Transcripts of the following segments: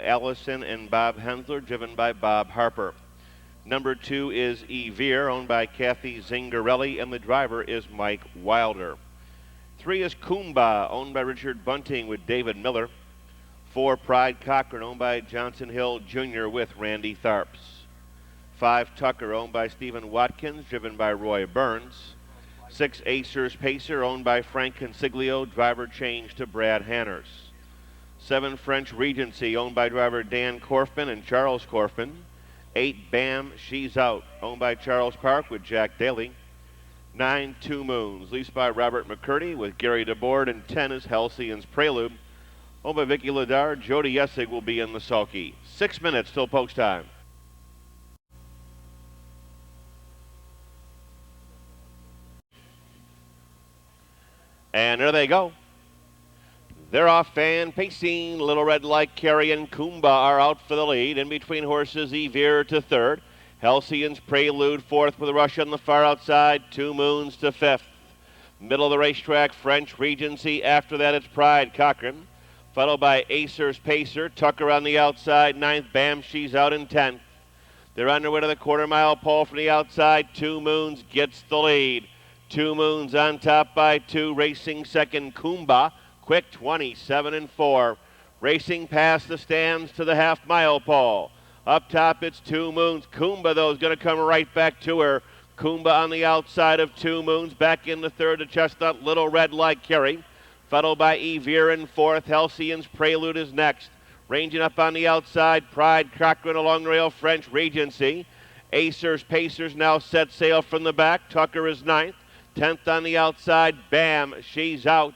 Allison and Bob Hensler, driven by Bob Harper. Number 2 is Evere, owned by Kathy Zingarelli, and the driver is Mike Wilder. 3 is KUMBA, owned by Richard Bunting with David Miller. 4, Pride Cochran, owned by Johnson Hill Jr. with Randy Tharps. 5, Tucker, owned by Stephen Watkins, driven by Roy Burns. 6, Acers Pacer, owned by Frank Consiglio, driver changed to Brad Hanners. 7, French Regency, owned by driver Dan Korfman and Charles Korfman. 8, Bam, She's Out, owned by Charles Park with Jack Daly. 9, Two Moons, leased by Robert McCurdy with Gary DeBoard. And 10 is Halcyon's Prelude, owned by Vicky Ladar. Jody Essig will be in the sulky. 6 minutes till post time. And there they go. They're off and pacing. Little Red Like Carrie and KUMBA are out for the lead. In between horses, Evere to third. Halcyon's Prelude fourth with a rush on the far outside. Two Moons to fifth. Middle of the racetrack, French Regency. After that, it's Pride Cochran, followed by Acers Pacer. Tucker on the outside, ninth. Bam, She's Out in 10th. They're on their way to the quarter-mile pole from the outside. Two Moons gets the lead. Two Moons on top by 2. Racing second, KUMBA. Quick 27-4. Racing past the stands to the half-mile pole. Up top, it's Two Moons. KUMBA, though, is going to come right back to her. KUMBA on the outside of Two Moons. Back in the third to Chestnut. Little Red Like Carrie, followed by Evere in fourth. Halcyon's Prelude is next. Ranging up on the outside, Pride Cochran along the rail. French Regency. Acers Pacers now set sail from the back. Tucker is ninth. 10th on the outside. Bam, She's Out.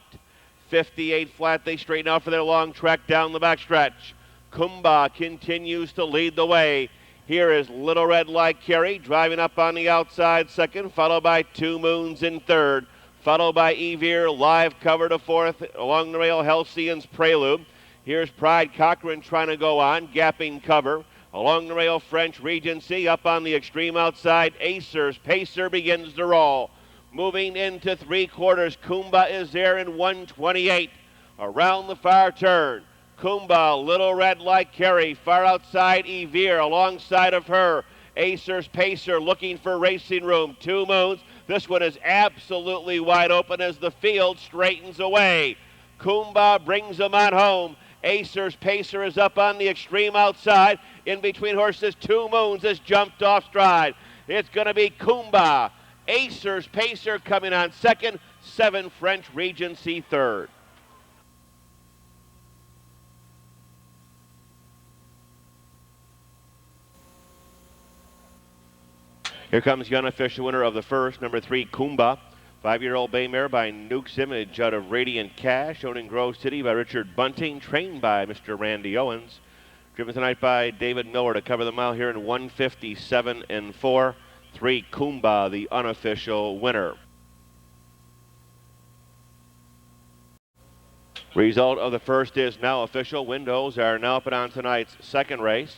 58 flat. They straighten out for their long trek down the backstretch. KUMBA continues to lead the way. Here is Little Red Like Carrie driving up on the outside second, followed by Two Moons in third, followed by Evere, live cover to fourth. Along the rail, Halcyon's Prelude. Here's Pride Cochran trying to go on, gapping cover. Along the rail, French Regency. Up on the extreme outside, Acers Pacer begins to roll. Moving into three quarters, KUMBA is there in 128. Around the far turn, KUMBA, Little Red Like Carrie, far outside Evere, alongside of her, Acers Pacer looking for racing room. Two Moons, this one is absolutely wide open as the field straightens away. KUMBA brings them on home. Acers Pacer is up on the extreme outside. In between horses, Two Moons has jumped off stride. It's going to be KUMBA. Acers Pacer coming on second. 7 French Regency third. Here comes the unofficial winner of the first, number 3, KUMBA. 5-year-old bay mare by Nuke's Image out of Radiant Cash, owned in Grove City by Richard Bunting, trained by Mr. Randy Owens. Driven tonight by David Miller to cover the mile here in 157-4. 3, KUMBA, the unofficial winner. Result of the first is now official. Windows are now up and on tonight's second race.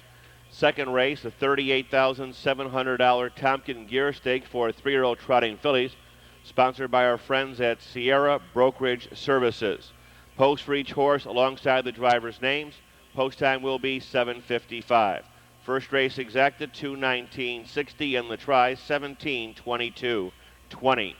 Second race, a $38,700 Tompkin Gear Stake for 3-year-old trotting fillies, sponsored by our friends at Sierra Brokerage Services. Post for each horse alongside the driver's names. Post time will be 7:55. First race exacted 2:19.60 and the try 17:22.20.